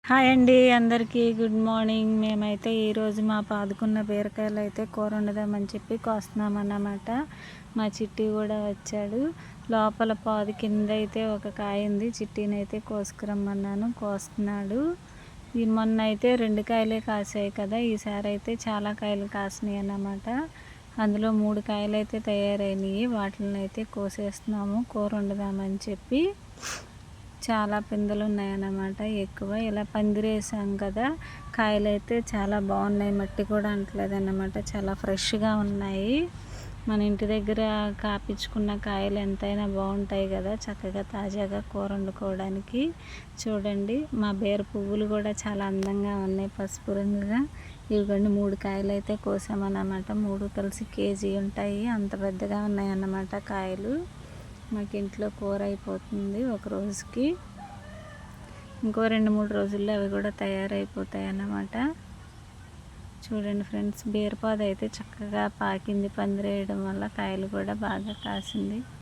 Hi అండి, అందరికీ good morning. మేమైతే ఈరోజు మా పాదుకున్న బీరకాయలు అయితే కూర వండుదామని చెప్పి కోస్తున్నామన్నమాట. మా చిట్టి కూడా వచ్చాడు. లోపల పాదు కింద అయితే ఒక కాయ ఉంది. చిట్టిని అయితే కోసుకురమ్మన్నాను, కోస్తున్నాడు. ఈ మొన్న అయితే 2 కాయలే కాసాయి కదా, ఈసారి అయితే చాలా కాయలు కాసినాయి అన్నమాట. అందులో 3 కాయలు అయితే తయారైనవి. వాటిని అయితే కోసేస్తున్నాము కూర వండుదామని చెప్పి. చాలా పిందెలు ఉన్నాయన్నమాట, ఎక్కువ. ఇలా పందిరేసాం కదా, కాయలు అయితే చాలా బాగున్నాయి. మట్టి కూడా అంటలేదు అన్నమాట, చాలా ఫ్రెష్గా ఉన్నాయి. మన ఇంటి దగ్గర కాపించుకున్న కాయలు ఎంతైనా బాగుంటాయి కదా, చక్కగా తాజాగా కూర వండుకోవడానికి. చూడండి, మా బీర పువ్వులు కూడా చాలా అందంగా ఉన్నాయి, పసుపు రంగుగా. ఇవిగోండి 3 కాయలు అయితే కోసామన్నమాట. 3 కలిసి కేజీ ఉంటాయి, అంత పెద్దగా ఉన్నాయి అన్నమాట కాయలు. మాకు ఇంట్లో కూర అయిపోతుంది ఒక రోజుకి. ఇంకో 2-3 రోజుల్లో అవి కూడా తయారైపోతాయి అన్నమాట. చూడండి ఫ్రెండ్స్, బీరపాదు అయితే చక్కగా పాకింది. పందిరేయడం వల్ల కాయలు కూడా బాగా కాసింది.